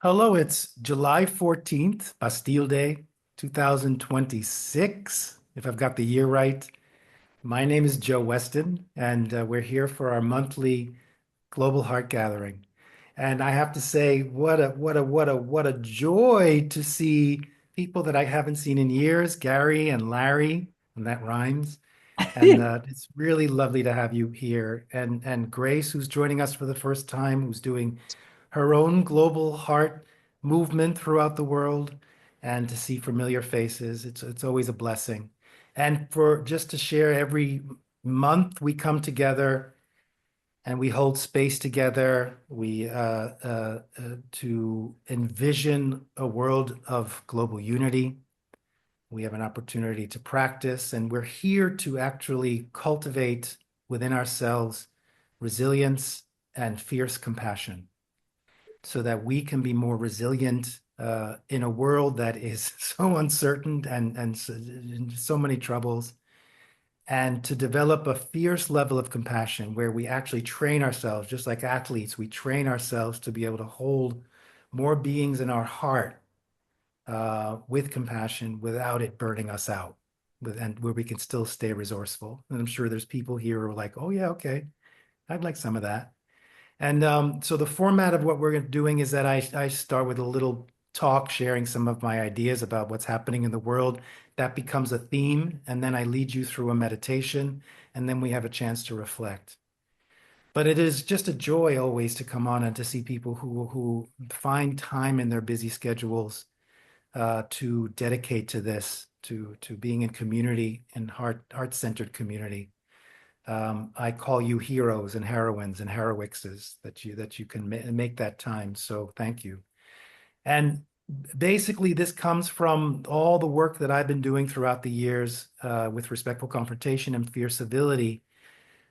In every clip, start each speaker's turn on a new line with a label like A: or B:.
A: Hello, it's July 14th, Bastille Day, 2026, if I've got the year right. My name is Joe Weston, and we're here for our monthly Global Heart Gathering. And I have to say, what a joy to see people that I haven't seen in years, Gary and Larry, and that rhymes. And it's really lovely to have you here. And Grace, who's joining us for the first time, who's doing her own global heart movement throughout the world, and to see familiar faces. It's always a blessing. And for just to share, every month we come together and we hold space together. We to envision a world of global unity. We have an opportunity to practice, and we're here to actually cultivate within ourselves resilience and fierce compassion so that we can be more resilient in a world that is so uncertain and so many troubles, and to develop a fierce level of compassion where we actually train ourselves, just like athletes, we train ourselves to be able to hold more beings in our heart with compassion without it burning us out, and where we can still stay resourceful. And I'm sure there's people here who are like, oh, yeah, okay, I'd like some of that. And so the format of what we're doing is that I start with a little talk, sharing some of my ideas about what's happening in the world. That becomes a theme, and then I lead you through a meditation, and then we have a chance to reflect. But it is just a joy always to come on and to see people who find time in their busy schedules to dedicate to this, to being in community and heart-centered community. I call you heroes and heroines and heroixes that you can make that time. So thank you. And basically, this comes from all the work that I've been doing throughout the years with respectful confrontation and fierce civility,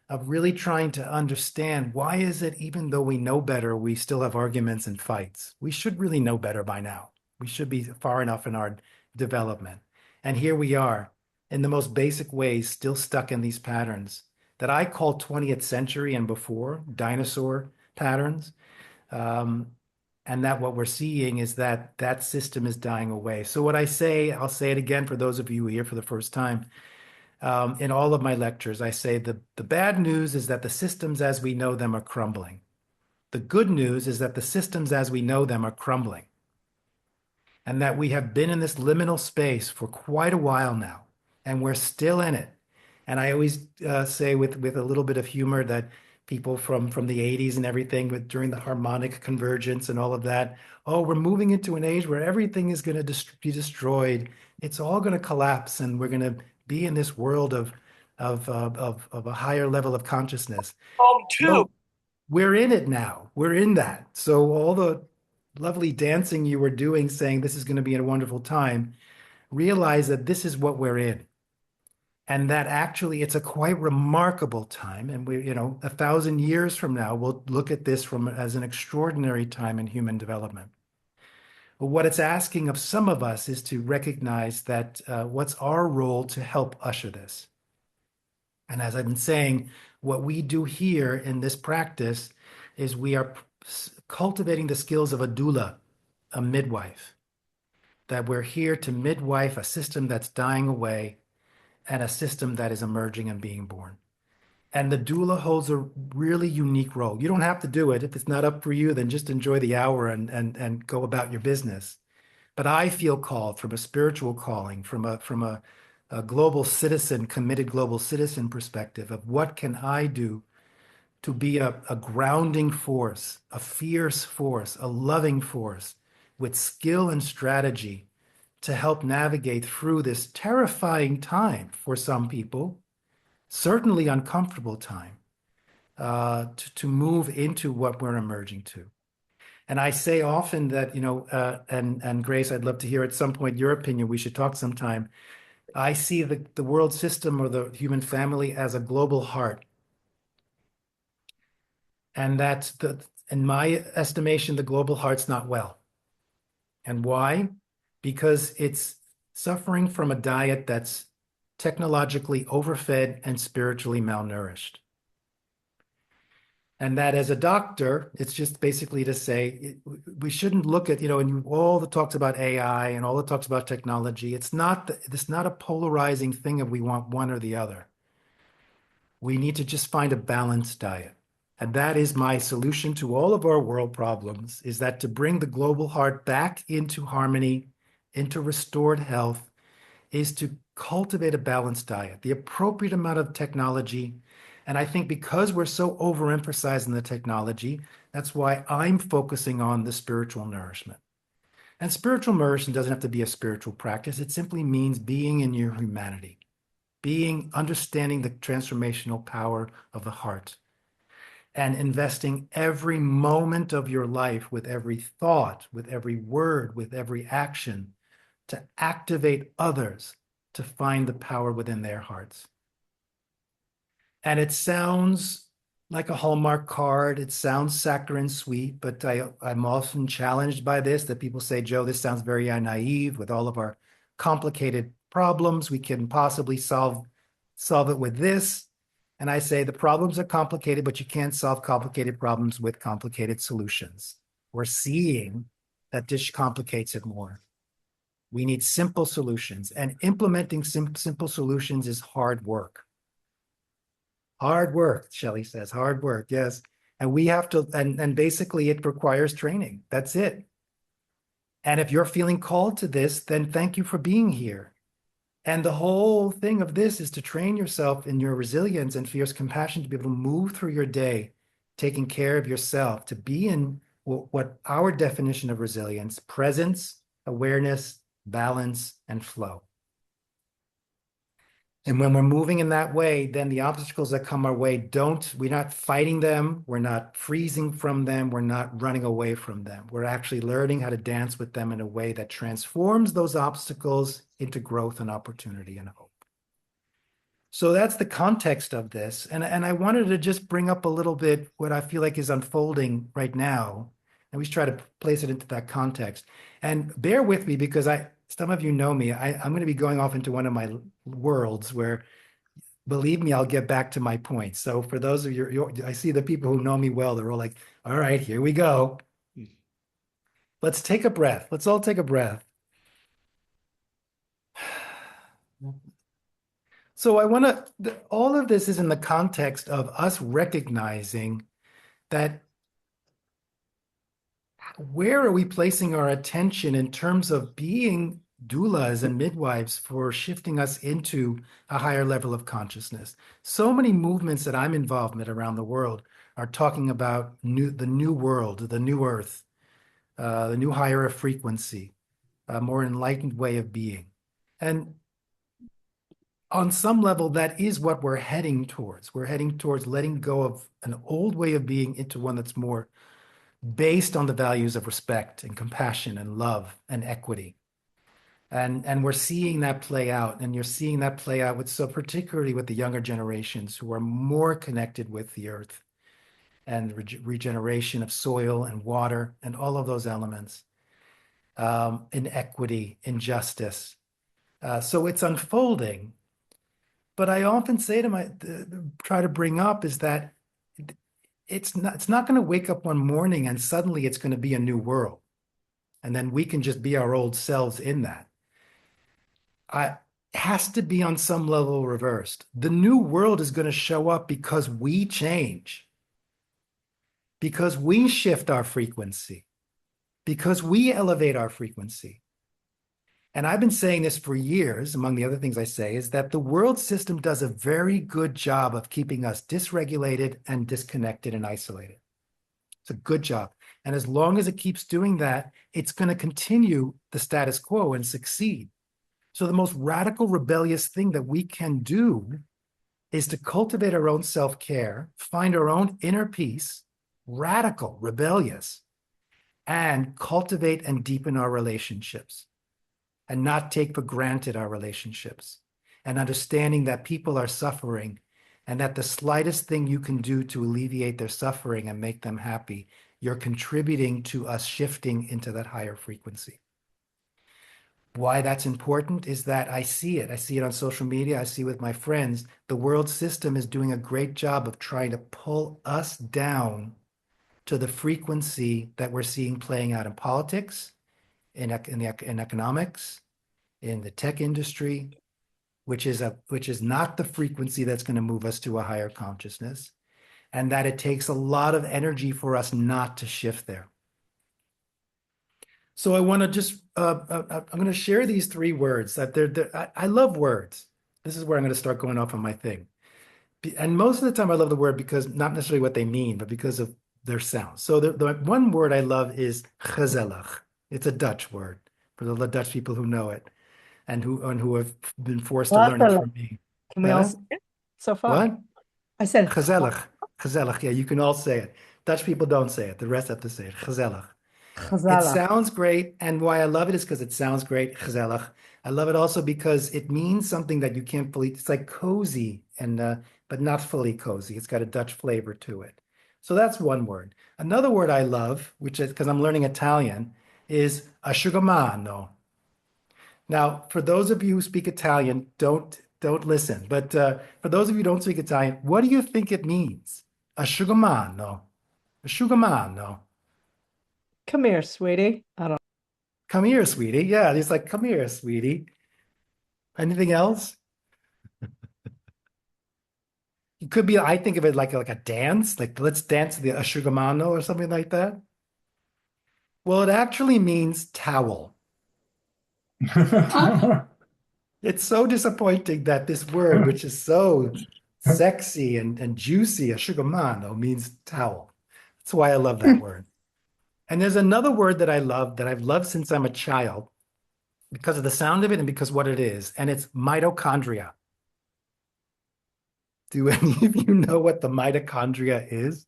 A: of really trying to understand why is it, even though we know better, we still have arguments and fights. We should really know better by now. We should be far enough in our development. And here we are, in the most basic ways, still stuck in these patterns that I call 20th century and before dinosaur patterns. Um, and that what we're seeing is that that system is dying away. So what I say, I'll say it again for those of you here for the first time. In all of my lectures, I say the bad news is that the systems as we know them are crumbling. The good news is that the systems as we know them are crumbling, and that we have been in this liminal space for quite a while now, and we're still in it. And I always say with a little bit of humor that people from the 80s and everything, during the harmonic convergence and all of that, oh, we're moving into an age where everything is going to be destroyed. It's all going to collapse, and we're going to be in this world of a higher level of consciousness.
B: Two.
A: Well, we're in it now. We're in that. So all the lovely dancing you were doing, saying this is going to be a wonderful time, realize that this is what we're in. And that actually it's a quite remarkable time. And we, 1,000 years from now, we'll look at this from as an extraordinary time in human development. But what it's asking of some of us is to recognize that what's our role to help usher this. And as I've been saying, what we do here in this practice is we are cultivating the skills of a doula, a midwife, that we're here to midwife a system that's dying away and a system that is emerging and being born. And the doula holds a really unique role. You don't have to do it. If it's not up for you, then just enjoy the hour and go about your business. But I feel called from a spiritual calling, from a global citizen, committed global citizen perspective of what can I do to be a grounding force, a fierce force, a loving force with skill and strategy to help navigate through this terrifying time for some people, certainly uncomfortable time, to move into what we're emerging to. And I say often that, and Grace, I'd love to hear at some point your opinion. We should talk sometime. I see the world system or the human family as a global heart. And in my estimation, the global heart's not well. And why? Because it's suffering from a diet that's technologically overfed and spiritually malnourished. And that as a doctor, it's just basically to say we shouldn't look at, and all the talks about AI and all the talks about technology, it's not a polarizing thing if we want one or the other. We need to just find a balanced diet. And that is my solution to all of our world problems, is that to bring the global heart back into harmony, into restored health, is to cultivate a balanced diet, the appropriate amount of technology. And I think because we're so overemphasizing the technology, that's why I'm focusing on the spiritual nourishment. And spiritual nourishment doesn't have to be a spiritual practice. It simply means being in your humanity, understanding the transformational power of the heart, and investing every moment of your life with every thought, with every word, with every action to activate others to find the power within their hearts. And it sounds like a Hallmark card. It sounds saccharine sweet, but I'm often challenged by this, that people say, Joe, this sounds very naive. With all of our complicated problems, we can possibly solve it with this. And I say the problems are complicated, but you can't solve complicated problems with complicated solutions. We're seeing that this complicates it more. We need simple solutions, and implementing simple solutions is hard work. Hard work, Shelley says, hard work, yes. And we have to, and basically it requires training. That's it. And if you're feeling called to this, then thank you for being here. And the whole thing of this is to train yourself in your resilience and fierce compassion to be able to move through your day, taking care of yourself, to be in what our definition of resilience: presence, awareness, balance, and flow. And when we're moving in that way, then the obstacles that come our way, we're not fighting them, we're not freezing from them, we're not running away from them. We're actually learning how to dance with them in a way that transforms those obstacles into growth and opportunity and hope. So that's the context of this. And I wanted to just bring up a little bit what I feel like is unfolding right now. And we try to place it into that context. And bear with me, because some of you know me, I'm going to be going off into one of my worlds where, believe me, I'll get back to my points. So for those of you, I see the people who know me well, they're all like, all right, here we go. Let's take a breath. Let's all take a breath. So all of this is in the context of us recognizing that where are we placing our attention in terms of being doulas and midwives for shifting us into a higher level of consciousness? So many movements that I'm involved in around the world are talking about the new world, the new earth, the new higher frequency, a more enlightened way of being. And on some level, that is what we're heading towards. We're heading towards letting go of an old way of being into one that's more based on the values of respect and compassion and love and equity. And we're seeing that play out. And you're seeing that play out particularly with the younger generations who are more connected with the earth and regeneration of soil and water and all of those elements, in equity, in justice. So it's unfolding. But I often say try to bring up is that it's not going to wake up one morning and suddenly it's going to be a new world. And then we can just be our old selves in that. It has to be on some level reversed. The new world is going to show up because we change, because we shift our frequency, because we elevate our frequency. And I've been saying this for years. Among the other things I say is that the world system does a very good job of keeping us dysregulated and disconnected and isolated. It's a good job. And as long as it keeps doing that, it's going to continue the status quo and succeed. So the most radical, rebellious thing that we can do is to cultivate our own self-care, find our own inner peace, radical, rebellious, and cultivate and deepen our relationships, and not take for granted our relationships, and understanding that people are suffering and that the slightest thing you can do to alleviate their suffering and make them happy, you're contributing to us shifting into that higher frequency. why that's important is that I see it. I see it on social media. I see it with my friends. The world system is doing a great job of trying to pull us down to the frequency that we're seeing playing out in politics, in economics, in the tech industry, which is not the frequency that's going to move us to a higher consciousness, and that it takes a lot of energy for us not to shift there. So I want to just I'm going to share these three words that I love words. This is where I'm going to start going off on my thing. And most of the time I love the word because not necessarily what they mean, but because of their sound. So the one word I love is 𝗪𝗁𝗃. It's a Dutch word for the Dutch people who know it and who have been forced to learn it from me.
B: Can we all say it so far?
A: What?
B: I said
A: Gezellig. Gezellig. Yeah, you can all say it. Dutch people don't say it. The rest have to say it. Gezellig. It
B: 𝗪𝗁𝗃.
A: sounds great. And why I love it is because it sounds great. Gezellig. I love it also because it means something that you can't fully, it's like cozy and but not fully cozy. It's got a Dutch flavor to it. So that's one word. Another word I love, which is because I'm learning Italian, is asciugamano. Now, for those of you who speak Italian, don't listen. But for those of you who don't speak Italian, what do you think it means? Asciugamano. Asciugamano.
B: Come here, sweetie. I don't.
A: Come here, sweetie. Yeah, he's like, come here, sweetie. Anything else? It could be, I think of it like a dance, like let's dance the asciugamano or something like that. Well, it actually means towel. It's so disappointing that this word, which is so sexy and juicy, asciugamano, means towel. That's why I love that word. And there's another word that I love that I've loved since I'm a child because of the sound of it and because what it is, and it's mitochondria. Do any of you know what the mitochondria is?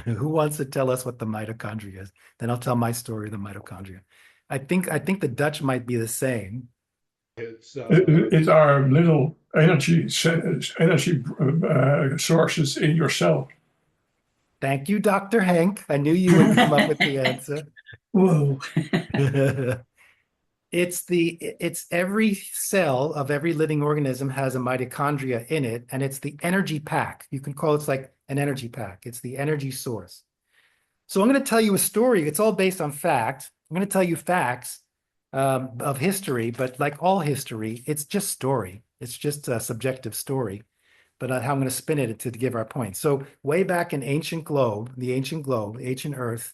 A: Who wants to tell us what the mitochondria is? Then I'll tell my story of the mitochondria. I think the Dutch might be the same.
C: It's our little energy sources in your cell.
A: Thank you, Dr. Henk. I knew you would come up with the answer.
D: Whoa.
A: It's every cell of every living organism has a mitochondria in it, and it's the energy pack. You can call it like an energy pack. It's the energy source. So I'm going to tell you a story. It's all based on fact. I'm going to tell you facts of history, but like all history, it's just story. It's just a subjective story. But how I'm going to spin it to give our point. So way back in the ancient Earth,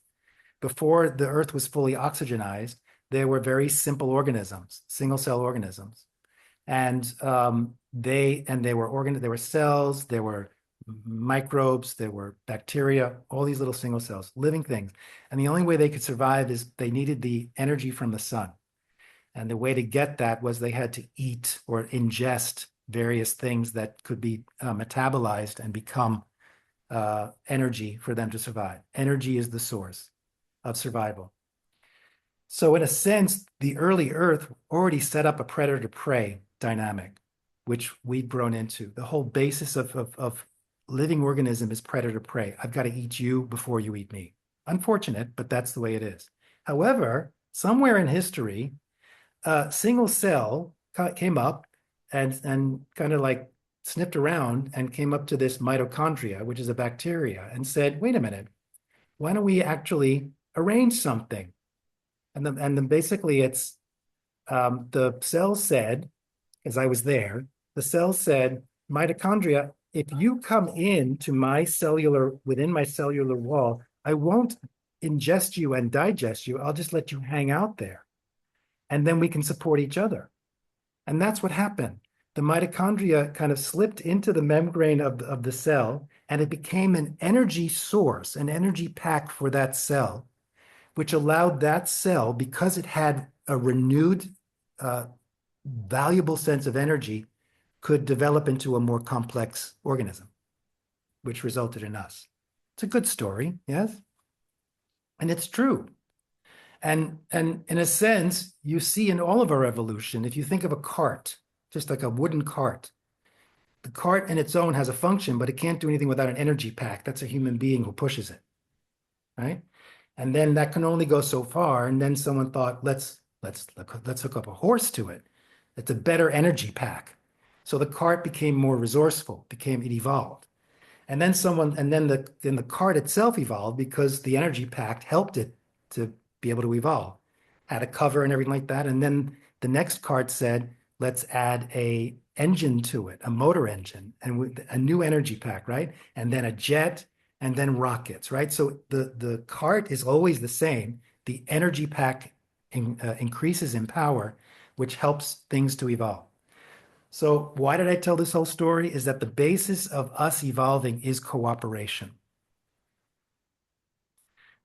A: before the Earth was fully oxygenized, there were very simple organisms, single cell organisms. And there were cells, there were microbes, there were bacteria, all these little single cells, living things. And the only way they could survive is they needed the energy from the sun. And the way to get that was they had to eat or ingest various things that could be metabolized and become energy for them to survive. Energy is the source of survival. So in a sense, the early Earth already set up a predator-prey dynamic, which we've grown into. The whole basis of living organism is predator-prey. I've got to eat you before you eat me. Unfortunate, but that's the way it is. However, somewhere in history, single cell came up and kind of like sniffed around and came up to this mitochondria, which is a bacteria, and said, wait a minute, why don't we actually arrange something? And then basically it's the cell said, as I was there, the cell said, mitochondria, if you come into within my cellular wall, I won't ingest you and digest you. I'll just let you hang out there. And then we can support each other. And that's what happened. The mitochondria kind of slipped into the membrane of the cell, and it became an energy source, an energy pack for that cell, which allowed that cell, because it had a renewed, valuable sense of energy, could develop into a more complex organism, which resulted in us. It's a good story, yes? And it's true. And in a sense, you see in all of our evolution, if you think of a cart, just like a wooden cart, the cart in its own has a function, but it can't do anything without an energy pack. That's a human being who pushes it, right? And then that can only go so far. And then someone thought, let's Let's hook up a horse to it. It's a better energy pack. So the cart became more resourceful, it evolved. And then the cart itself evolved because the energy pack helped it to be able to evolve. Had a cover and everything like that. And then the next cart said, let's add a engine to it, a motor engine, and with a new energy pack, right? And then a jet, and then rockets, right? So the cart is always the same. The energy pack increases in power, which helps things to evolve. So why did I tell this whole story? Is that the basis of us evolving is cooperation.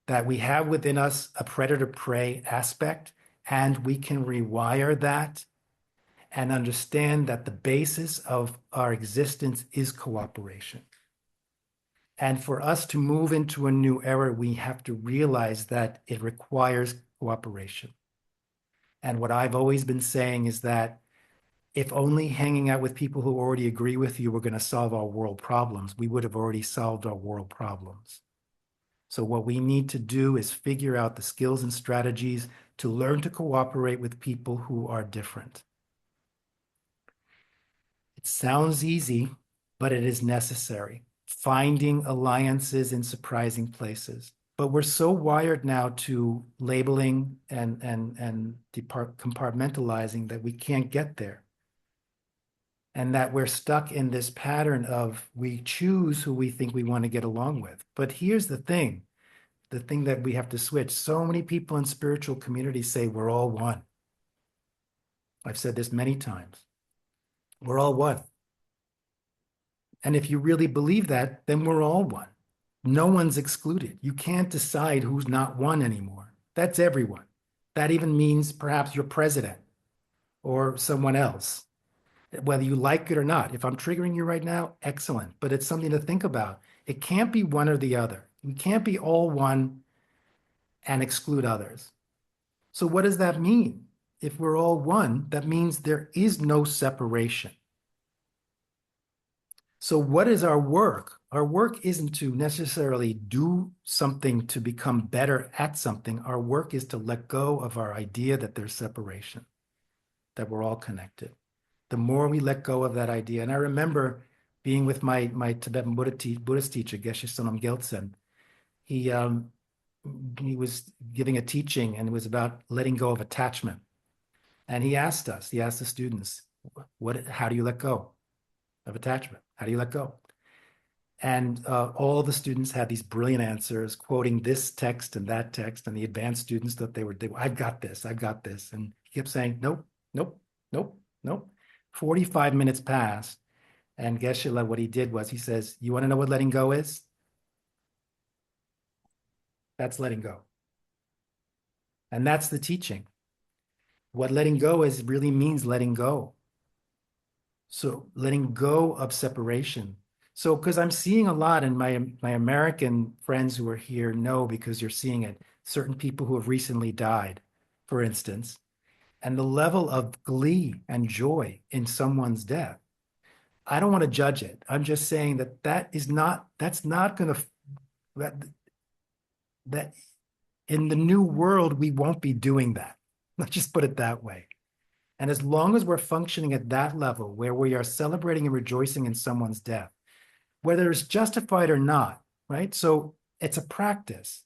A: That we have within us a predator-prey aspect, and we can rewire that and understand that the basis of our existence is cooperation. And for us to move into a new era, we have to realize that it requires cooperation. And what I've always been saying is that if only hanging out with people who already agree with you were going to solve our world problems, we would have already solved our world problems. So what we need to do is figure out the skills and strategies to learn to cooperate with people who are different. It sounds easy, but it is necessary. Finding alliances in surprising places. But we're so wired now to labeling and compartmentalizing that we can't get there. And that we're stuck in this pattern of we choose who we think we want to get along with. But here's the thing that we have to switch. So many people in spiritual communities say we're all one. I've said this many times. We're all one. And if you really believe that, then we're all one. No one's excluded. You can't decide who's not one anymore. That's everyone. That even means perhaps your president or someone else, whether you like it or not. If I'm triggering you right now, excellent. But it's something to think about. It can't be one or the other. We can't be all one and exclude others. So what does that mean? If we're all one, that means there is no separation. So what is our work? Our work isn't to necessarily do something to become better at something. Our work is to let go of our idea that there's separation, that we're all connected. The more we let go of that idea, and I remember being with my Tibetan Buddhist teacher, 𝗵𝗂 𝗪𝗶𝗰𝗫𝘁. He was giving a teaching, and it was about letting go of attachment. And he asked the students, how do you let go of attachment? How do you let go? And all the students had these brilliant answers, quoting this text and that text, and the advanced students thought they were, I've got this. And he kept saying, nope, nope, nope, nope. 45 minutes passed, and Geshe-la, what he did was he says, you want to know what letting go is? That's letting go. And that's the teaching. What letting go is really means letting go. So letting go of separation. So because I'm seeing a lot, and my American friends who are here know, because you're seeing it, certain people who have recently died, for instance, and the level of glee and joy in someone's death. I don't want to judge it. I'm just saying that's not going to, that in the new world, we won't be doing that. Let's just put it that way. And as long as we're functioning at that level where we are celebrating and rejoicing in someone's death, whether it's justified or not, right? So it's a practice.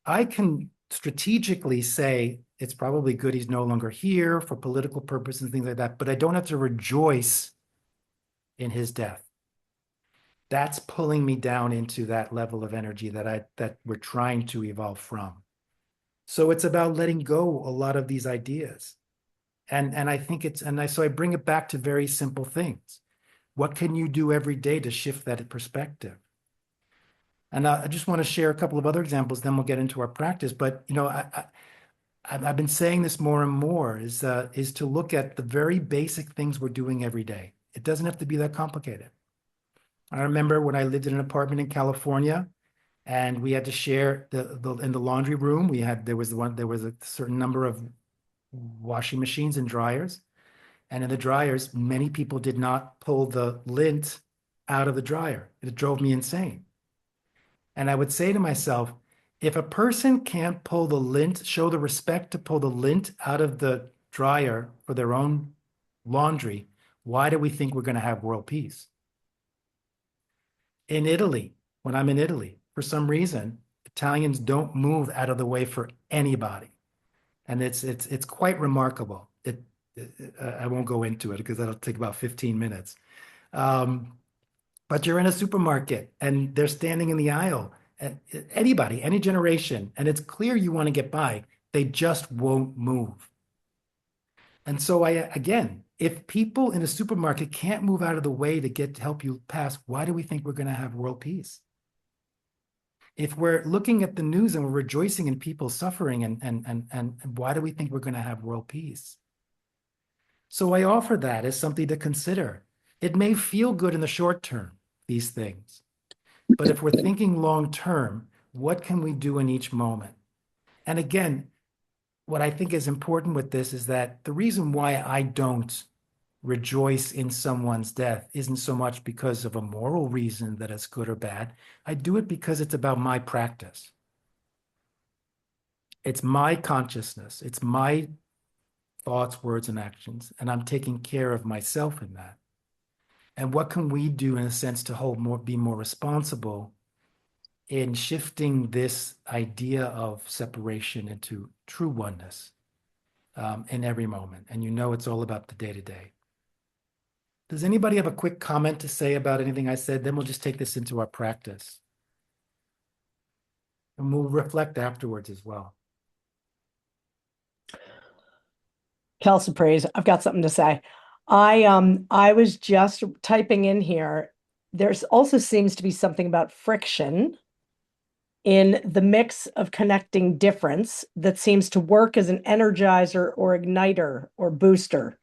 A: I can strategically say it's probably good he's no longer here for political purposes and things like that, but I don't have to rejoice in his death. That's pulling me down into that level of energy that we're trying to evolve from. So it's about letting go a lot of these ideas. And I think so I bring it back to very simple things. What can you do every day to shift that perspective? And I just want to share a couple of other examples, then we'll get into our practice. But, I've been saying this more and more is to look at the very basic things we're doing every day. It doesn't have to be that complicated. I remember when I lived in an apartment in California, and we had to share in the laundry room. There was a certain number of washing machines and dryers. And in the dryers, many people did not pull the lint out of the dryer. It drove me insane. And I would say to myself, If a person can't pull the lint, show the respect to pull the lint out of the dryer for their own laundry, why do we think we're going to have world peace? In Italy, when I'm in Italy, for some reason, Italians don't move out of the way for anybody. And it's quite remarkable. I won't go into it because that'll take about 15 minutes. But you're in a supermarket and they're standing in the aisle. And anybody, any generation, and it's clear you want to get by, they just won't move. And so again, if people in a supermarket can't move out of the way to help you pass, why do we think we're going to have world peace? If we're looking at the news and we're rejoicing in people suffering, and why do we think we're going to have world peace? So I offer that as something to consider. It may feel good in the short term, these things, but if we're thinking long term, what can we do in each moment? And again, what I think is important with this is that the reason why I don't rejoice in someone's death isn't so much because of a moral reason that it's good or bad. I do it because it's about my practice. It's my consciousness. It's my thoughts, words, and actions. And I'm taking care of myself in that. And what can we do in a sense to be more responsible in shifting this idea of separation into true oneness in every moment? And you know it's all about the day-to-day. Does anybody have a quick comment to say about anything I said? Then we'll just take this into our practice. And we'll reflect afterwards as well.
B: 𝗪𝗁𝗁𝗁𝗁, I've got something to say. I was just typing in here. There's also seems to be something about friction in the mix of connecting difference that seems to work as an energizer or igniter or booster.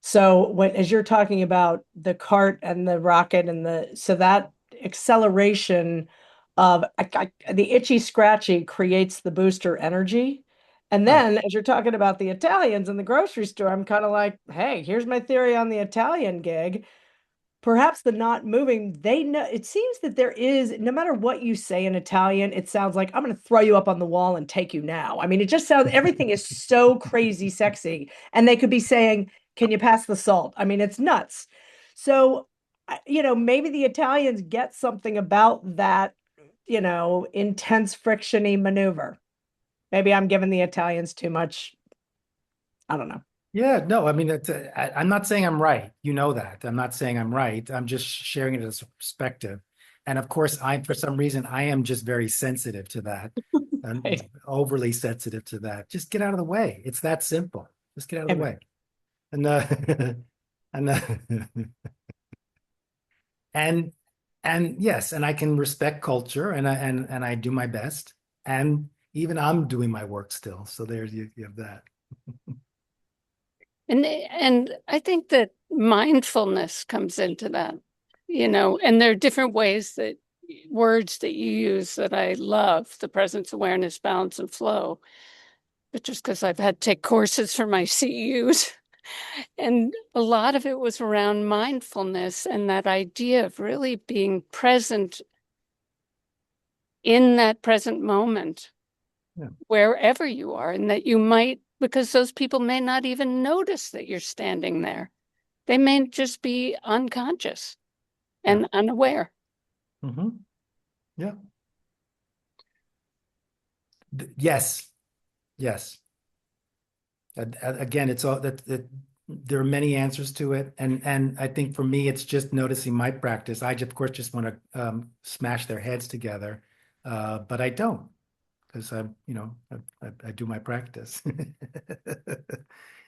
B: So as you're talking about the cart and the rocket and so that acceleration of the itchy scratchy creates the booster energy. And then as you're talking about the Italians in the grocery store, I'm kind of like, hey, here's my theory on the Italian gig. Perhaps the not moving, they know, it seems that there is, no matter what you say in Italian, it sounds like I'm going to throw you up on the wall and take you now. I mean, it just sounds, everything is so crazy sexy. And they could be saying, can you pass the salt? I mean, it's nuts. So, maybe the Italians get something about that, intense frictiony maneuver. Maybe I'm giving the Italians too much. I don't know.
A: Yeah, no, I mean, I'm not saying I'm right. You know that. I'm not saying I'm right. I'm just sharing it as a perspective. And of course, for some reason, I am just very sensitive to that. I'm overly sensitive to that. Just get out of the way. It's that simple. Just get out of the way. And yes, and I can respect culture, and I do my best. And even I'm doing my work still. So there's you have that.
D: And I think that mindfulness comes into that, and there are different words that you use that I love: the presence, awareness, balance, and flow. But just because I've had to take courses for my CEUs, and a lot of it was around mindfulness and that idea of really being present in that present moment, wherever you are, and that you might, because those people may not even notice that you're standing there. They may just be unconscious and unaware.
A: Mm-hmm. Yeah. Yes. Again, it's all that there are many answers to it, and I think for me, it's just noticing my practice. I of course just want to smash their heads together, but I don't. Because I do my practice,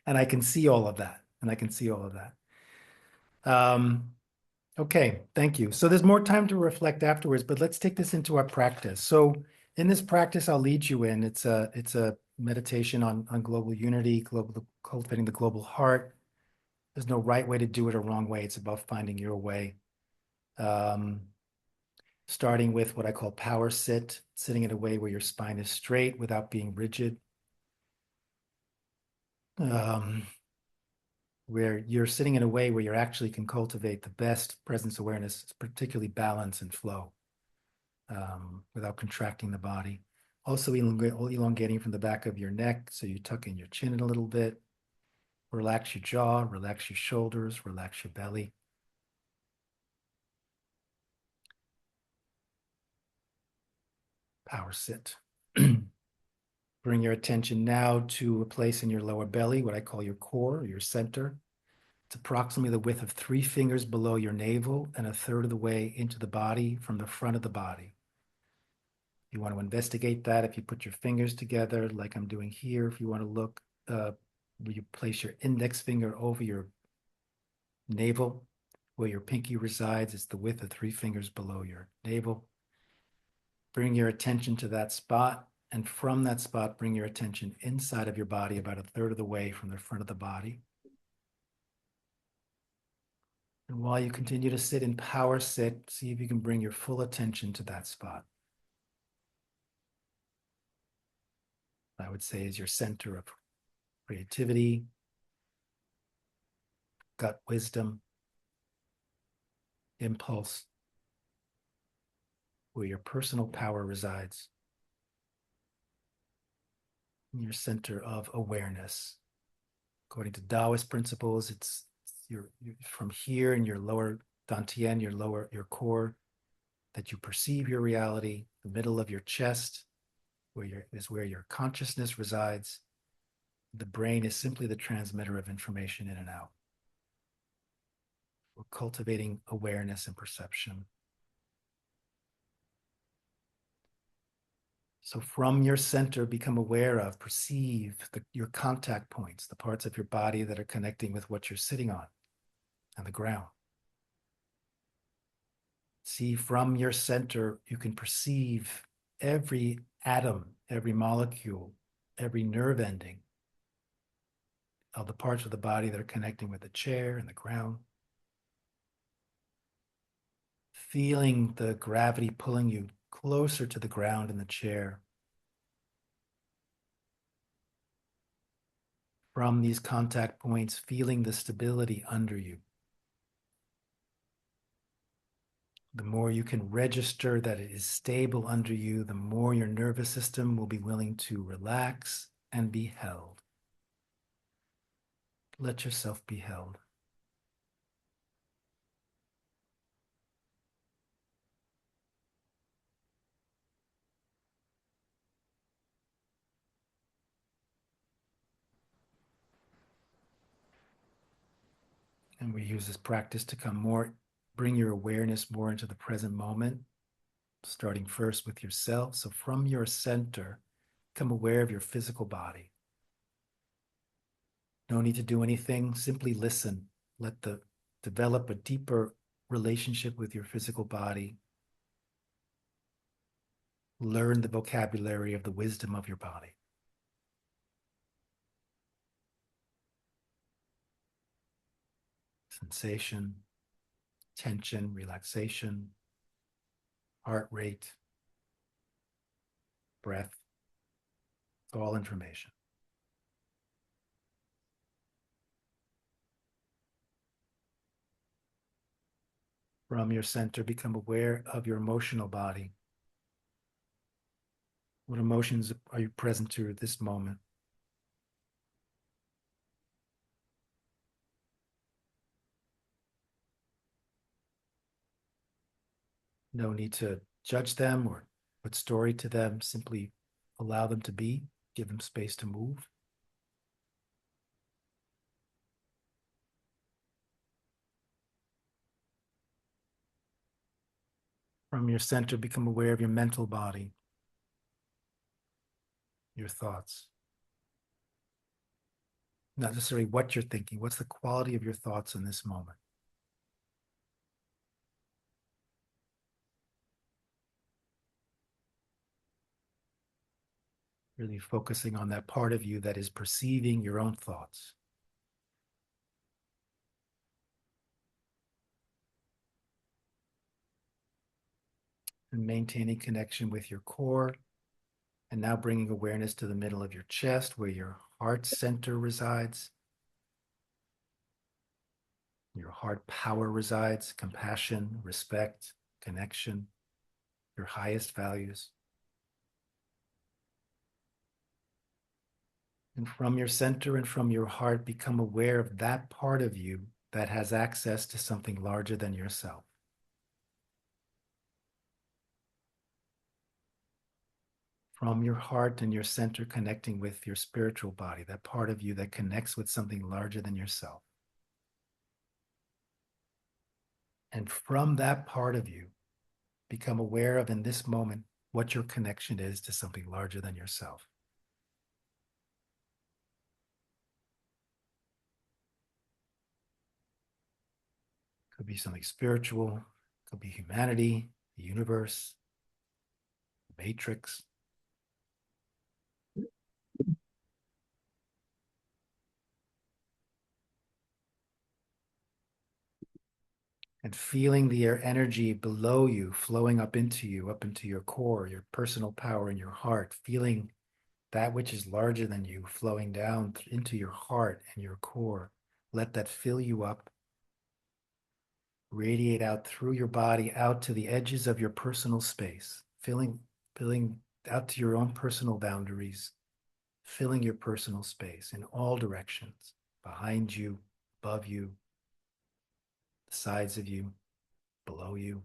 A: and I can see all of that. Okay, thank you. So there's more time to reflect afterwards, but let's take this into our practice. So in this practice, I'll lead you in. It's a meditation on global unity, cultivating the global heart. There's no right way to do it or wrong way. It's about finding your way. Starting with what I call power sit, sitting in a way where your spine is straight without being rigid. Where you're sitting in a way where you actually can cultivate the best presence awareness, particularly balance and flow, without contracting the body. Also elongating from the back of your neck, so you tuck in your chin a little bit. Relax your jaw, relax your shoulders, relax your belly. Power sit. Bring your attention now to a place in your lower belly, what I call your core, or your center. It's approximately the width of 3 fingers below your navel and 1/3 of the way into the body from the front of the body. You want to investigate that if you put your fingers together, like I'm doing here. If you want to look, where you place your index finger over your navel, where your pinky resides, it's the width of 3 fingers below your navel. Bring your attention to that spot, and from that spot, bring your attention inside of your body about 1/3 of the way from the front of the body. And while you continue to sit in power sit, see if you can bring your full attention to that spot. I would say is your center of creativity, gut wisdom, impulse, where your personal power resides, your center of awareness. According to Taoist principles, it's you're from here in your lower dantian, your core, that you perceive your reality. The middle of your chest, is where your consciousness resides. The brain is simply the transmitter of information in and out. We're cultivating awareness and perception. So from your center, become aware of, perceive your contact points, the parts of your body that are connecting with what you're sitting on and the ground. See, from your center, you can perceive every atom, every molecule, every nerve ending of the parts of the body that are connecting with the chair and the ground. Feeling the gravity pulling you closer to the ground in the chair. From these contact points, feeling the stability under you. The more you can register that it is stable under you, the more your nervous system will be willing to relax and be held. Let yourself be held. And we use this practice to bring your awareness more into the present moment, starting first with yourself. So from your center, become aware of your physical body. No need to do anything, simply listen. Develop a deeper relationship with your physical body. Learn the vocabulary of the wisdom of your body. Sensation, tension, relaxation, heart rate, breath. It's all information. From your center, become aware of your emotional body. What emotions are you present to at this moment? No need to judge them or put story to them. Simply allow them to be, give them space to move. From your center, become aware of your mental body, your thoughts. Not necessarily what you're thinking, what's the quality of your thoughts in this moment? Really focusing on that part of you that is perceiving your own thoughts. And maintaining connection with your core. And now bringing awareness to the middle of your chest where your heart center resides. Your heart power resides, compassion, respect, connection, your highest values. And from your center and from your heart, become aware of that part of you that has access to something larger than yourself. From your heart and your center connecting with your spiritual body, that part of you that connects with something larger than yourself. And from that part of you, become aware of in this moment what your connection is to something larger than yourself. Could be something spiritual, could be humanity, the universe, the matrix. And feeling the energy below you, flowing up into your core, your personal power in your heart, feeling that which is larger than you flowing down into your heart and your core. Let that fill you up, radiate out through your body, out to the edges of your personal space, filling out to your own personal boundaries, filling your personal space in all directions, behind you, above you, the sides of you, below you.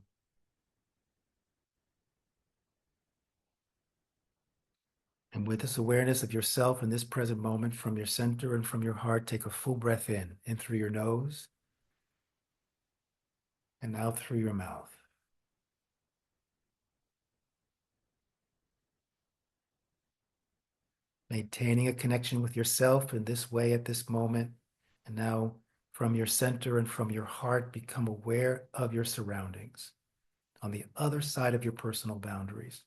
A: And with this awareness of yourself in this present moment, from your center and from your heart, take a full breath in through your nose and out through your mouth. Maintaining a connection with yourself in this way at this moment. And now from your center and from your heart, become aware of your surroundings on the other side of your personal boundaries.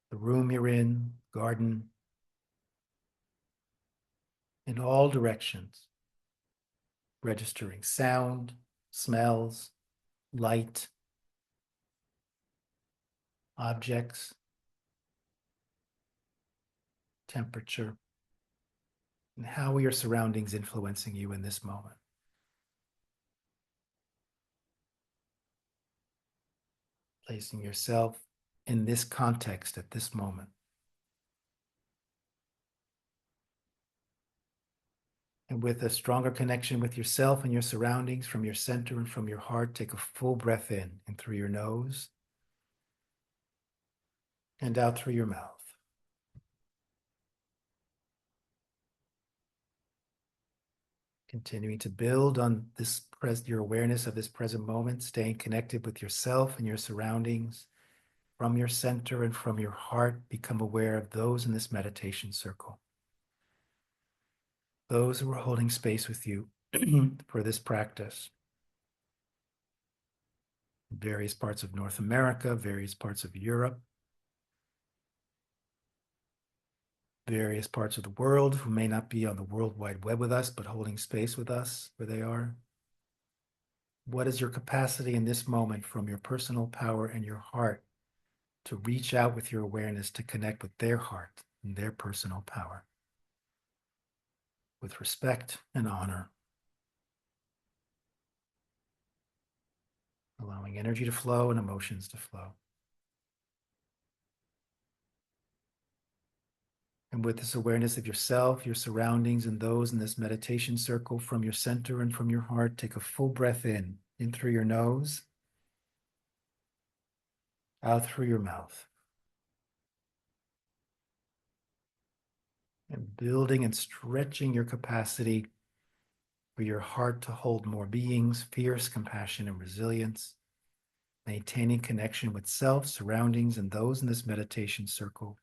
A: The room you're in, garden, in all directions, registering sound, smells, light, objects, temperature, and how are your surroundings influencing you in this moment? Placing yourself in this context at this moment. And with a stronger connection with yourself and your surroundings from your center and from your heart, take a full breath in through your nose and out through your mouth. Continuing to build on this your awareness of this present moment, staying connected with yourself and your surroundings. From your center and from your heart, become aware of those in this meditation circle. Those who are holding space with you for this practice. Various parts of North America, various parts of Europe, various parts of the world who may not be on the World Wide Web with us, but holding space with us where they are. What is your capacity in this moment from your personal power and your heart to reach out with your awareness to connect with their heart and their personal power with respect and honor, allowing energy to flow and emotions to flow. And with this awareness of yourself, your surroundings, and those in this meditation circle, from your center and from your heart, take a full breath in through your nose, out through your mouth. And building and stretching your capacity for your heart to hold more beings, fierce compassion and resilience, maintaining connection with self, surroundings, and those in this meditation circle.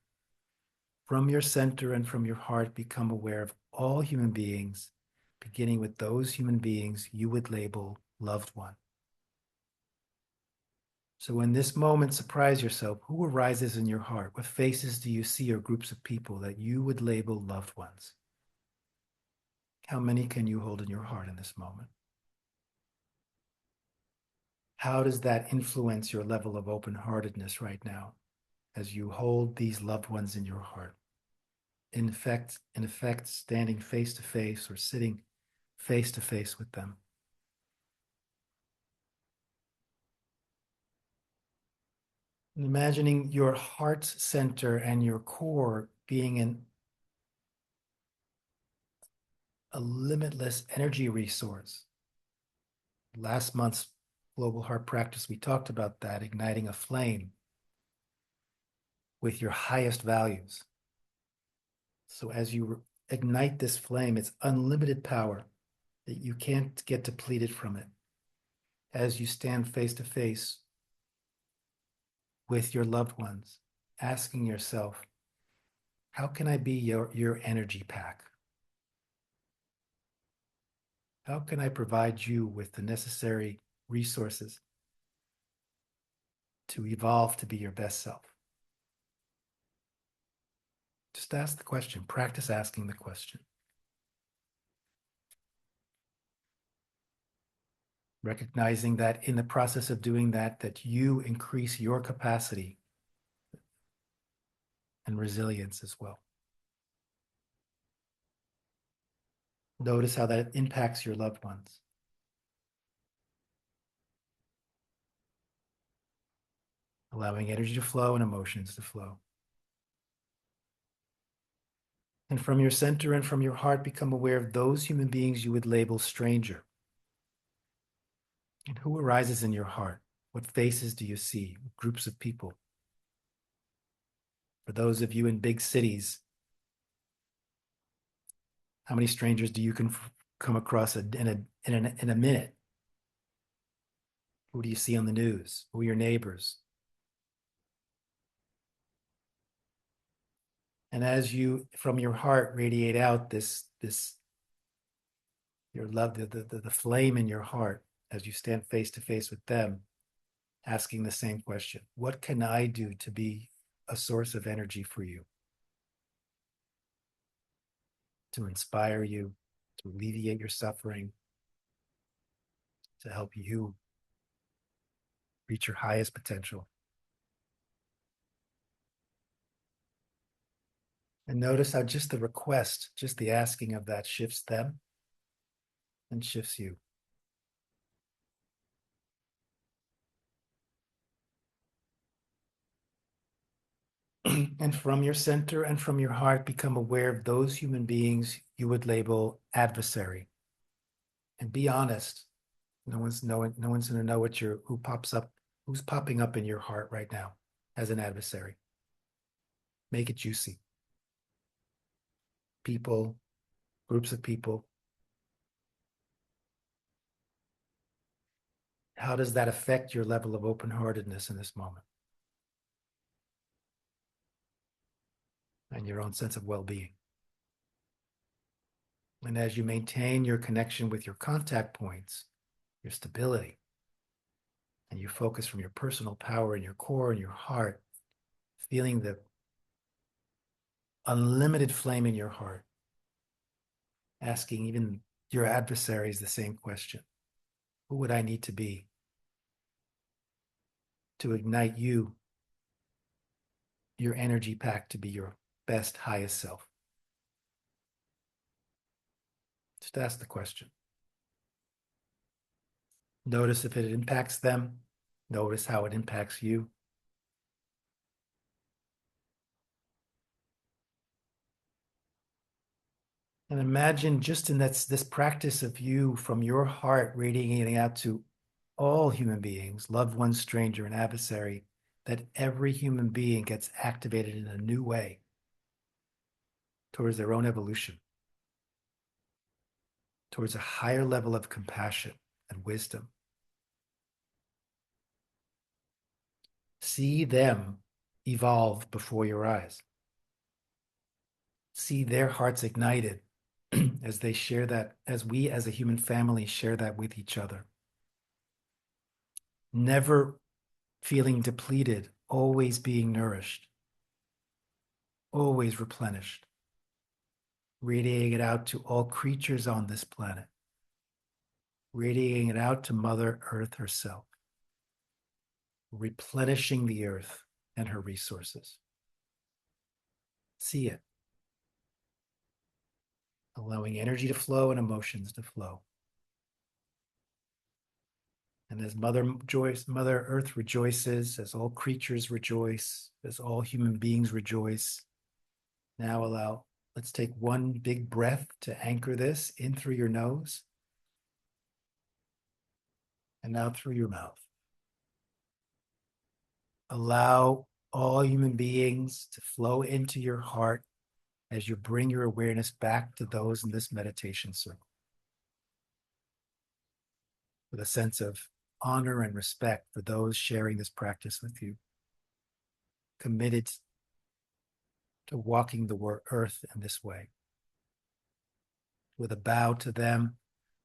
A: From your center and from your heart, become aware of all human beings, beginning with those human beings you would label loved one. So in this moment, surprise yourself. Who arises in your heart? What faces do you see or groups of people that you would label loved ones? How many can you hold in your heart in this moment? How does that influence your level of open-heartedness right now as you hold these loved ones in your heart? In effect, standing face to face or sitting face to face with them. And imagining your heart's center and your core being in a limitless energy resource. Last month's Global Heart Practice, we talked about that, igniting a flame with your highest values. So as you ignite this flame, it's unlimited power that you can't get depleted from it. As you stand face to face with your loved ones, asking yourself, how can I be your energy pack? How can I provide you with the necessary resources to evolve to be your best self? Just ask the question, practice asking the question. Recognizing that in the process of doing that, that you increase your capacity and resilience as well. Notice how that impacts your loved ones. Allowing energy to flow and emotions to flow. And from your center and from your heart, become aware of those human beings you would label stranger. And who arises in your heart? What faces do you see? What groups of people? For those of you in big cities, how many strangers do you come across in a minute? Who do you see on the news? Who are your neighbors? And as you, from your heart, radiate out this your love, the flame in your heart, as you stand face to face with them, asking the same question: what can I do to be a source of energy for you? To inspire you, to alleviate your suffering, to help you reach your highest potential. And notice how just the request, just the asking of that shifts them and shifts you. And from your center and from your heart, become aware of those human beings you would label adversary. And be honest. No one's going to know who's popping up in your heart right now as an adversary. Make it juicy. People, groups of people. How does that affect your level of open-heartedness in this moment? And your own sense of well-being. And as you maintain your connection with your contact points, your stability, and you focus from your personal power in your core and your heart, feeling the unlimited flame in your heart, asking even your adversaries the same question: who would I need to be to ignite you, your energy pack, to be your best, highest self? Just ask the question. Notice if it impacts them. Notice how it impacts you. And imagine just in this practice of you from your heart radiating out to all human beings, loved ones, stranger, and adversary, that every human being gets activated in a new way towards their own evolution, towards a higher level of compassion and wisdom. See them evolve before your eyes. See their hearts ignited as they share that, as we as a human family share that with each other. Never feeling depleted, always being nourished, always replenished, radiating it out to all creatures on this planet, radiating it out to Mother Earth herself, replenishing the earth and her resources. See it. Allowing energy to flow and emotions to flow. And as Mother Earth rejoices, as all creatures rejoice, as all human beings rejoice, now Let's take one big breath to anchor this in through your nose and out through your mouth. Allow all human beings to flow into your heart as you bring your awareness back to those in this meditation circle, with a sense of honor and respect for those sharing this practice with you, committed to walking the earth in this way. With a bow to them,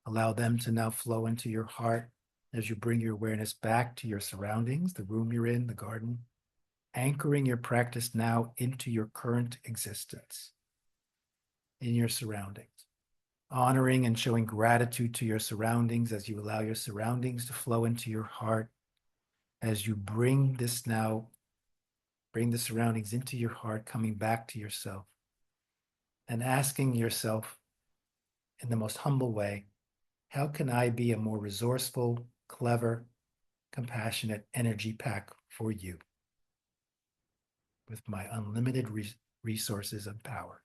A: allow them to now flow into your heart as you bring your awareness back to your surroundings, the room you're in, the garden, anchoring your practice now into your current existence, in your surroundings, honoring and showing gratitude to your surroundings as you allow your surroundings to flow into your heart, as you bring the surroundings into your heart, coming back to yourself, and asking yourself in the most humble way, how can I be a more resourceful, clever, compassionate energy pack for you with my unlimited resources and power?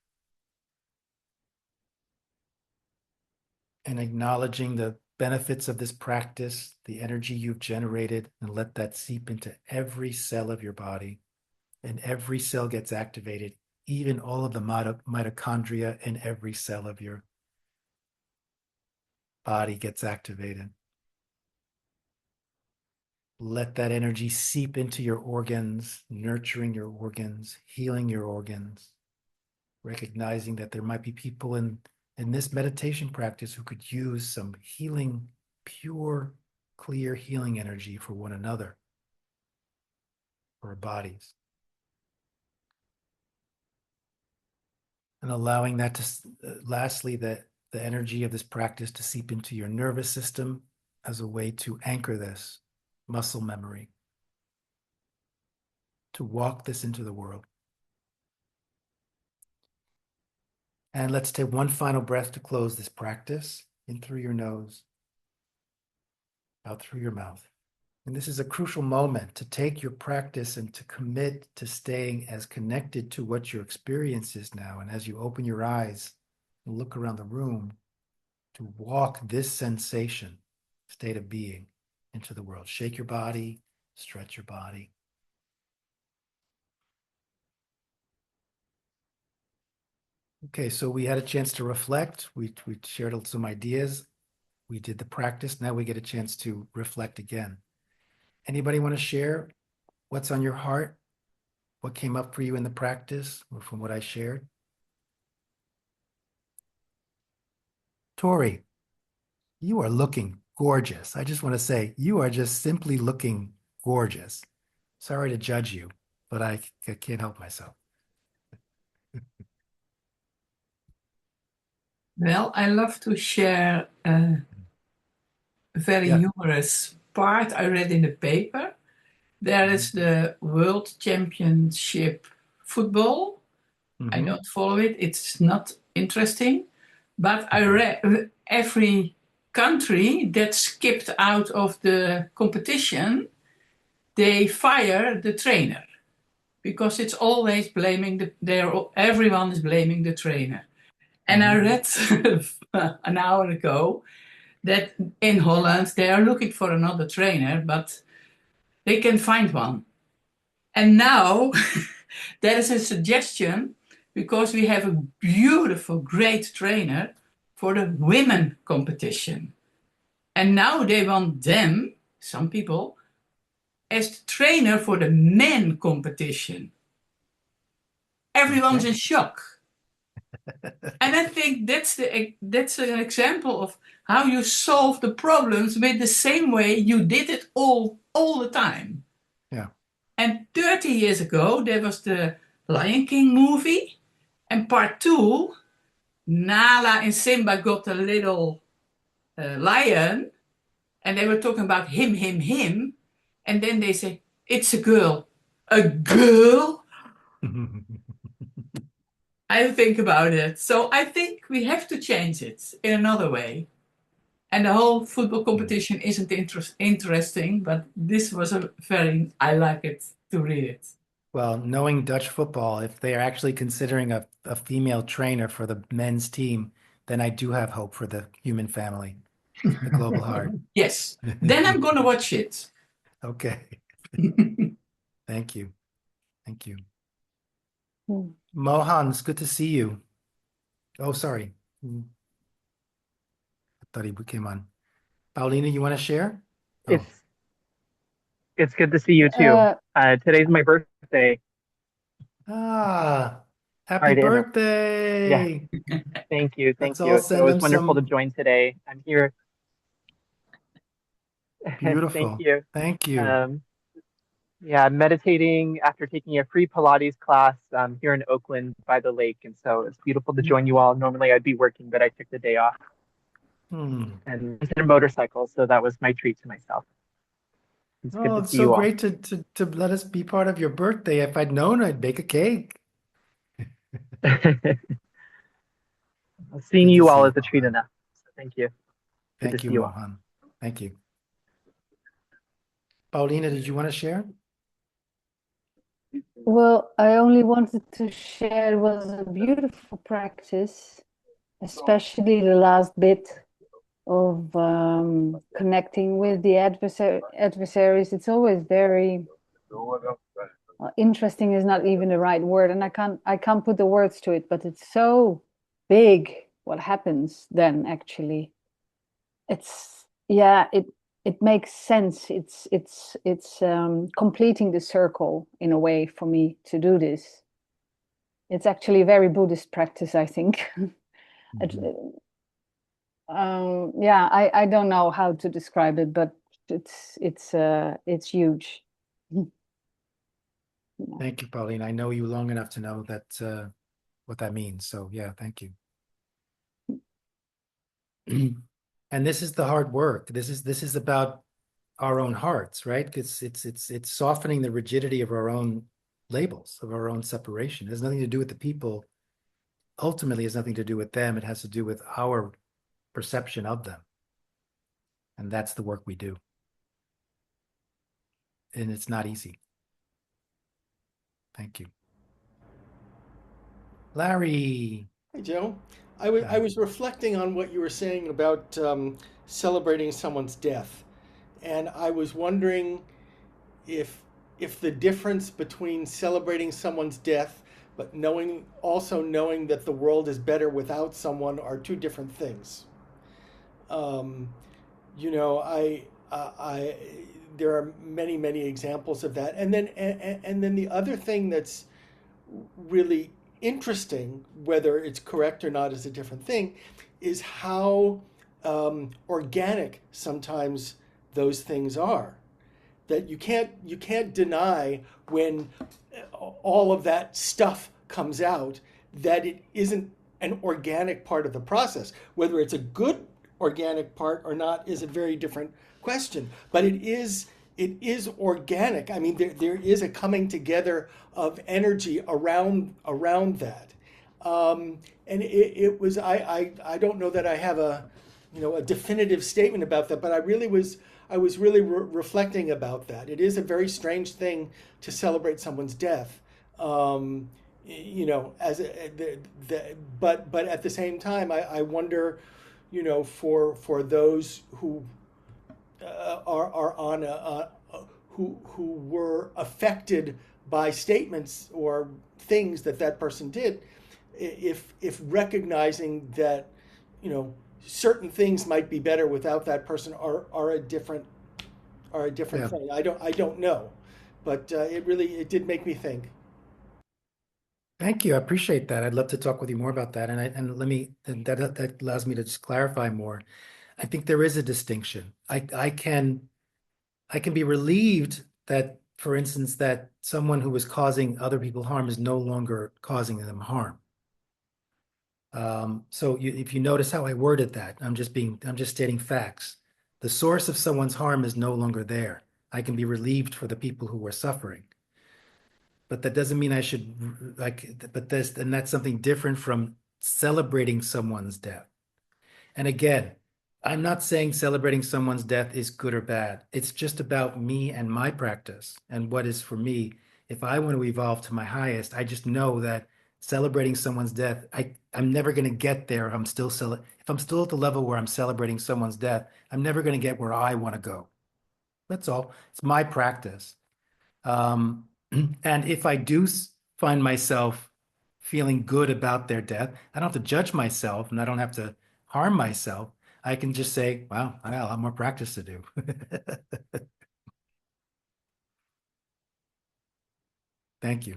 A: And acknowledging the benefits of this practice, the energy you've generated, and let that seep into every cell of your body. And every cell gets activated, even all of the mitochondria in every cell of your body gets activated. Let that energy seep into your organs, nurturing your organs, healing your organs, recognizing that there might be people in this meditation practice who could use some healing, pure, clear healing energy for one another, for our bodies. And allowing that to, lastly, the energy of this practice to seep into your nervous system as a way to anchor this muscle memory, to walk this into the world. And let's take one final breath to close this practice, in through your nose, out through your mouth. And this is a crucial moment to take your practice and to commit to staying as connected to what your experience is now. And as you open your eyes and look around the room, to walk this sensation, state of being, into the world. Shake your body, stretch your body. Okay, so we had a chance to reflect. We shared some ideas. We did the practice. Now we get a chance to reflect again. Anybody want to share what's on your heart? What came up for you in the practice or from what I shared? Tori, you are looking gorgeous. I just want to say, you are just simply looking gorgeous. Sorry to judge you, but I can't help myself.
E: Well, I love to share a very humorous part I read in the paper. There is the World Championship football. I don't follow it. It's not interesting. But I read every country that skipped out of the competition, they fire the trainer because it's always blaming everyone is blaming the trainer. And I read an hour ago that in Holland they are looking for another trainer, but they can find one. And now there is a suggestion, because we have a beautiful, great trainer for the women competition. And now they want them, some people, as the trainer for the men competition. Everyone's in shock. And I think that's an example of how you solve the problems with the same way you did it all the time.
A: Yeah.
E: And 30 years ago, there was the Lion King movie. And part 2, Nala and Simba got a little lion. And they were talking about him. And then they say, it's a girl. A girl? I think about it. So I think we have to change it in another way. And the whole football competition isn't interesting, but this was I like it to read it.
A: Well, knowing Dutch football, if they are actually considering a female trainer for the men's team, then I do have hope for the human family, the global heart.
E: Yes. Then I'm gonna watch it.
A: Okay. Thank you. Thank you.
B: Hmm.
A: Mohan, it's good to see you. Oh, sorry. I thought he came on. Paulina, you want to share? Oh,
F: It's good to see you too.
B: Uh,
F: Today's my birthday.
A: happy
F: Sorry to interrupt. Yeah,
A: birthday.
F: thank you,
A: Let's
F: thank
A: all
F: you. So it
A: send
F: was
A: him
F: wonderful to
A: some
F: join today. I'm here. Thank
A: beautiful.
F: you.
A: Thank you.
F: Yeah, I'm meditating after taking a free Pilates class here in Oakland by the lake, and so it's beautiful to join you all. Normally I'd be working, but I took the day off
A: Hmm.
F: and rented a motorcycle, so that was my treat to myself. It's good
A: Oh,
F: to
A: it's
F: see
A: so
F: you all.
A: great to let us be part of your birthday. If I'd known, I'd bake a cake.
F: Seeing
A: Good to
F: you
A: see
F: all
A: you,
F: is a treat
A: Mohan.
F: enough. So thank you. Good to
A: Thank you,
F: see you all.
A: Mohan. Thank you. Paulina, did you want to share?
G: Well, I only wanted to share it was a beautiful practice, especially the last bit of connecting with the adversaries. It's always very interesting is not even the right word, and I can't put the words to it, but it's so big what happens then actually. It's it makes sense. It's completing the circle in a way for me to do this. It's actually a very Buddhist practice, I think. Yeah, I don't know how to describe it, but it's huge.
A: Thank you, Paulina. I know you long enough to know that what that means. So yeah, thank you. And this is the hard work. This is about our own hearts, right? It's softening the rigidity of our own labels, of our own separation. It has nothing to do with the people. Ultimately, it has nothing to do with them. It has to do with our perception of them. And that's the work we do. And it's not easy. Thank you. Larry.
H: Hey, Joe. I was reflecting on what you were saying about celebrating someone's death, and I was wondering if the difference between celebrating someone's death but also knowing that the world is better without someone are two different things. You know, I there are many examples of that, and then the other thing that's really interesting, whether it's correct or not is a different thing, is how organic sometimes those things are. That you can't deny when all of that stuff comes out that it isn't an organic part of the process. Whether it's a good organic part or not is a very different question. But it is organic. I mean, there is a coming together of energy around that. And it was I don't know that I have a definitive statement about that, but I was really reflecting about that. It is a very strange thing to celebrate someone's death, but at the same time, I wonder, for those who are on who were affected by statements or things that person did, if recognizing that certain things might be better without that person are a different
A: Yeah.
H: thing. I don't know, but it did make me think.
A: Thank you. I appreciate that. I'd love to talk with you more about that. And that allows me to just clarify more. I think there is a distinction. I can be relieved that, for instance, that someone who was causing other people harm is no longer causing them harm. So if you notice how I worded that, I'm just stating facts. The source of someone's harm is no longer there. I can be relieved for the people who were suffering. But that doesn't mean I should and that's something different from celebrating someone's death. And again, I'm not saying celebrating someone's death is good or bad. It's just about me and my practice. And what is for me if I want to evolve to my highest, I just know that celebrating someone's death, I'm never going to get there. If I'm still at the level where I'm celebrating someone's death, I'm never going to get where I want to go. That's all. It's my practice. And if I do find myself feeling good about their death, I don't have to judge myself and I don't have to harm myself. I can just say, wow, I got a lot more practice to do. Thank you.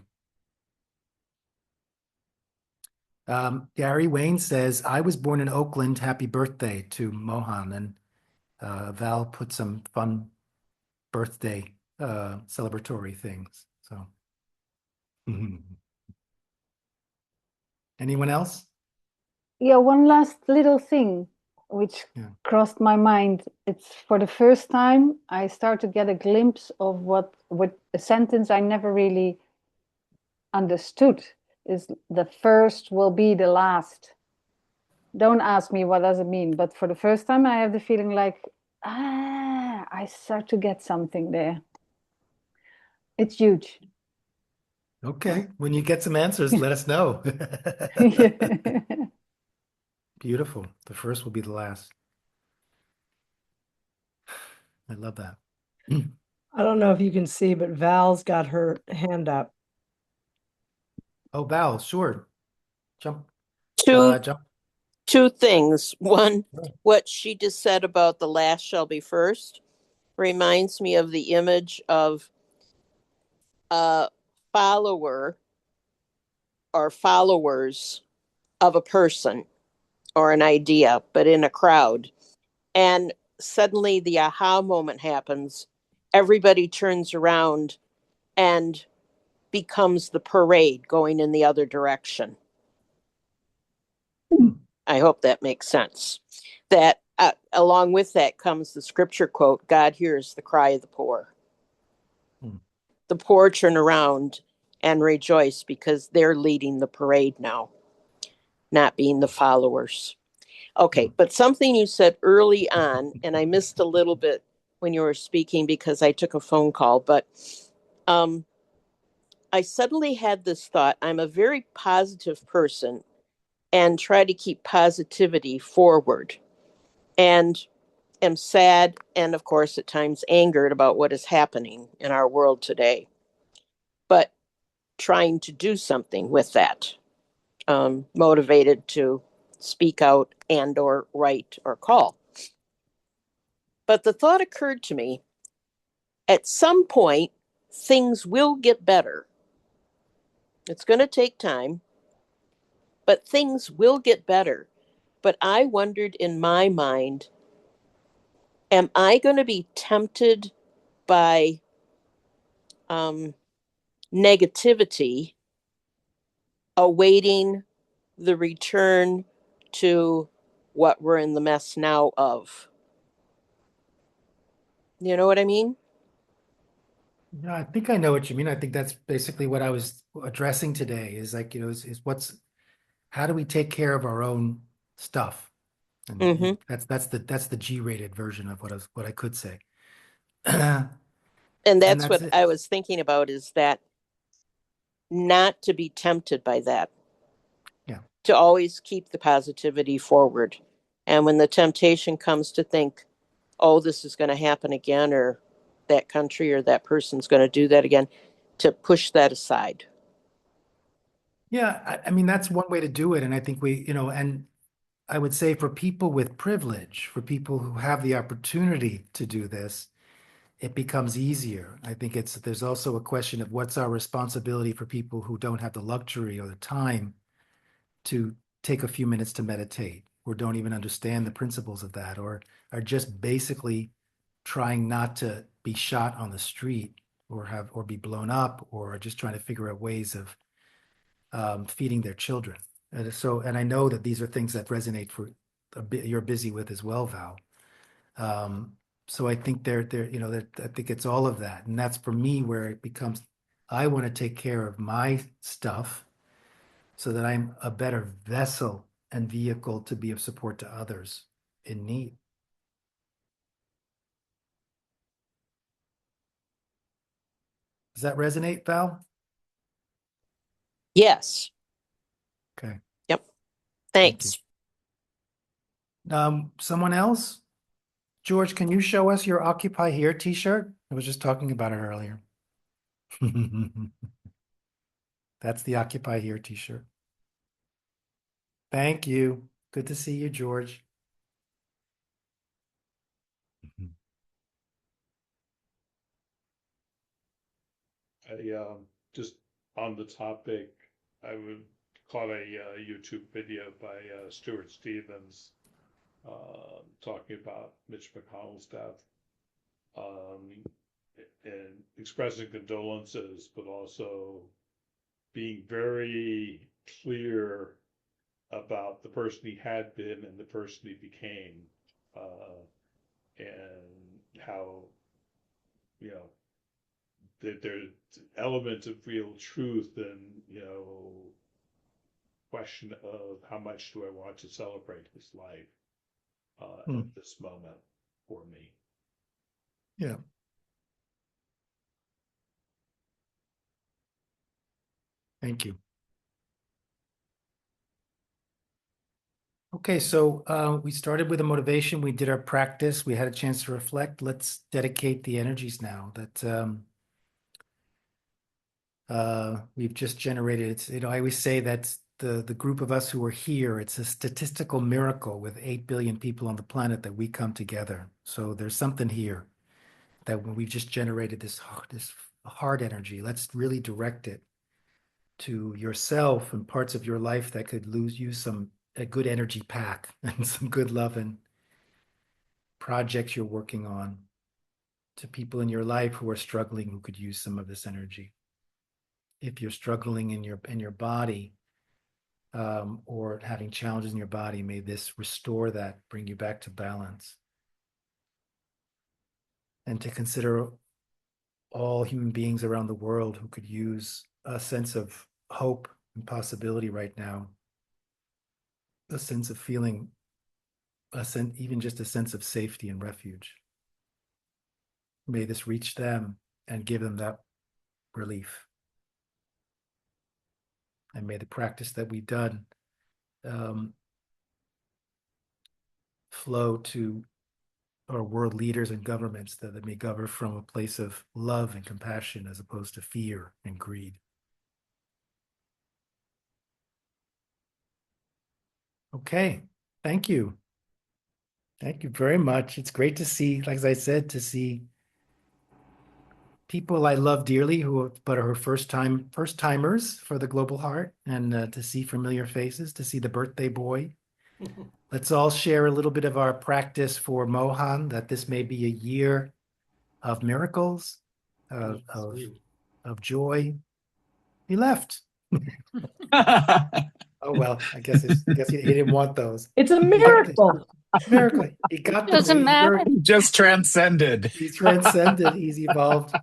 A: Gary Wayne says, I was born in Oakland. Happy birthday to Mohan. And Val put some fun birthday celebratory things. So, anyone else?
G: Yeah, one last little thing which crossed my mind. It's for the first time I start to get a glimpse of what a sentence I never really understood is: the first will be the last. Don't ask me what does it mean, but for the first time I have the feeling like, I start to get something there. It's huge.
A: Okay, when you get some answers, let us know. Beautiful. The first will be the last. I love that.
B: I don't know if you can see, but Val's got her hand up.
A: Oh, Val, sure. Jump.
I: Two things. One, what she just said about the last shall be first reminds me of the image of a follower or followers of a person or an idea, but in a crowd. And suddenly the aha moment happens. Everybody turns around and becomes the parade going in the other direction. I hope that makes sense. That along with that comes the scripture quote, God hears the cry of the poor. The poor turn around and rejoice because they're leading the parade now, not being the followers. Okay, but something you said early on, and I missed a little bit when you were speaking because I took a phone call, but I suddenly had this thought. I'm a very positive person and try to keep positivity forward, and am sad and, of course, at times angered about what is happening in our world today, but trying to do something with that, motivated to speak out and or write or call. But the thought occurred to me, at some point, things will get better. It's going to take time, but things will get better. But I wondered in my mind, am I going to be tempted by negativity, awaiting the return to what we're in the mess now of? You know what I mean?
A: No, I think I know what you mean. I think that's basically what I was addressing today is like, is how do we take care of our own stuff? And that's the G-rated version of what I could say.
I: And that's what I was thinking about, is that not to be tempted by that.
A: Yeah.
I: To always keep the positivity forward. And when the temptation comes to think, oh, this is going to happen again, or that country or that person's going to do that again, to push that aside.
A: Yeah, I mean, that's one way to do it. And I think and I would say for people with privilege, for people who have the opportunity to do this, it becomes easier. I think there's also a question of what's our responsibility for people who don't have the luxury or the time to take a few minutes to meditate, or don't even understand the principles of that, or are just basically trying not to be shot on the street or be blown up, or are just trying to figure out ways of feeding their children. And I know that these are things that resonate for a bit, you're busy with as well, Val. So I think I think it's all of that. And that's for me where it becomes, I want to take care of my stuff so that I'm a better vessel and vehicle to be of support to others in need. Does that resonate, Val?
I: Yes.
A: Okay.
I: Yep.
A: Thank you.
I: Thanks.
A: Someone else? George, can you show us your Occupy Here t-shirt? I was just talking about it earlier. That's the Occupy Here t-shirt. Thank you. Good to see you, George.
J: Just on the topic, I would caught a YouTube video by Stuart Stevens talking about Mitch McConnell's death, and expressing condolences, but also being very clear about the person he had been and the person he became, and how, you know, that there's elements of real truth and, you know, question of how much do I want to celebrate his life at this moment for me.
A: Yeah. Thank you. Okay, so we started with a motivation. We did our practice. We had a chance to reflect. Let's dedicate the energies now that we've just generated. It's, you know, I always say that the group of us who are here, it's a statistical miracle with 8 billion people on the planet that we come together. So there's something here that when we've just generated this heart energy, let's really direct it to yourself and parts of your life that could use a good energy pack and some good love and projects you're working on, to people in your life who are struggling, who could use some of this energy. If you're struggling in your body, or having challenges in your body, may this restore that, bring you back to balance. And to consider all human beings around the world who could use a sense of hope and possibility right now, a sense of feeling, even just a sense of safety and refuge. May this reach them and give them that relief. And may the practice that we've done flow to our world leaders and governments, that they may govern from a place of love and compassion as opposed to fear and greed. Okay, thank you. Thank you very much. It's great to see, like as I said, to see people I love dearly but are first timers for the Global Heart, and to see familiar faces, to see the birthday boy. Let's all share a little bit of our practice for Mohan, that this may be a year of miracles, of joy. He left. Oh well, I guess he didn't want those.
B: It's a miracle.
A: Miracle. He got them.
D: Doesn't matter.
K: Just transcended.
A: He's transcended. He's evolved.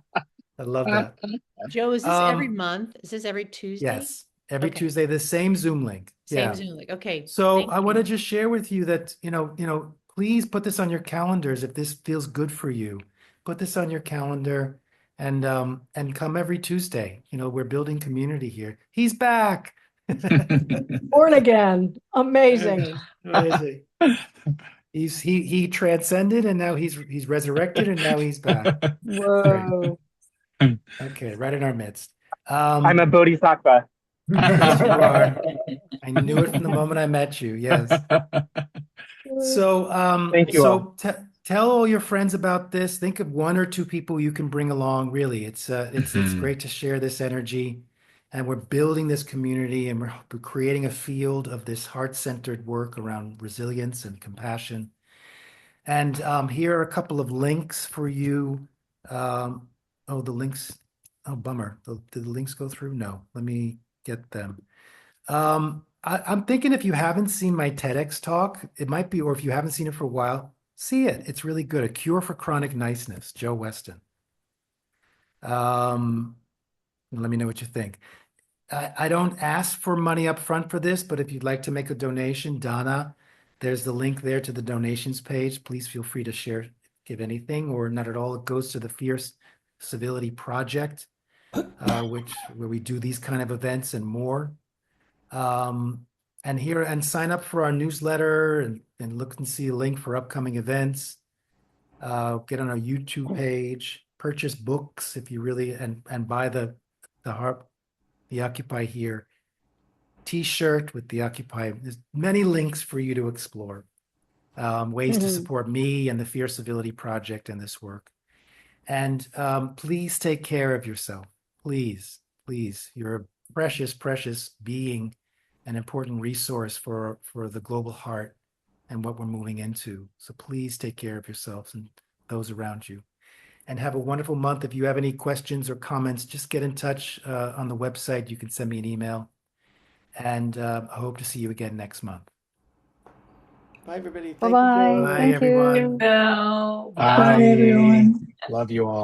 A: I love that.
L: Joe, is this every month? Is this every Tuesday?
A: Yes, every
L: Okay.
A: Tuesday, the same Zoom link.
L: Same Zoom link. Okay.
A: So
L: thank
A: I want to
L: you.
A: just share with you that, please put this on your calendars if this feels good for you. Put this on your calendar and come every Tuesday. We're building community here. He's back.
B: Born again. Amazing.
A: Amazing. He transcended, and now he's resurrected, and now he's back.
B: Whoa.
A: Okay, right in our midst.
F: I'm a bodhisattva.
A: Yes, you are. I knew it from the moment I met you. Yes. So,
F: Thank you all.
A: Tell all your friends about this. Think of 1 or 2 people you can bring along. Really, it's great to share this energy, and we're building this community, and we're creating a field of this heart-centered work around resilience and compassion. And here are a couple of links for you. The links. Oh, bummer. Did the links go through? No. Let me get them. I'm thinking if you haven't seen my TEDx talk, it might be, or if you haven't seen it for a while, see it. It's really good. A Cure for Chronic Niceness, Joe Weston. Let me know what you think. I don't ask for money up front for this, but if you'd like to make a donation, Donna, there's the link there to the donations page. Please feel free to give anything or not at all. It goes to the Fierce Civility Project. where we do these kind of events and more. And sign up for our newsletter and look and see a link for upcoming events. Get on our YouTube page, purchase books if you really, and buy the Occupy Here t-shirt with the Occupy. There's many links for you to explore. Ways to support me and the Fierce Civility Project and this work. And please take care of yourself. Please, please. You're a precious, precious being, an important resource for the global heart and what we're moving into. So please take care of yourselves and those around you. And have a wonderful month. If you have any questions or comments, just get in touch on the website. You can send me an email. And I hope to see you again next month.
H: Bye, everybody. Thank
G: Bye-bye.
H: you, Joe.
A: Bye,
G: Thank
A: everyone.
G: you.
E: Well,
K: Bye,
E: bye.
K: everyone. Love you all.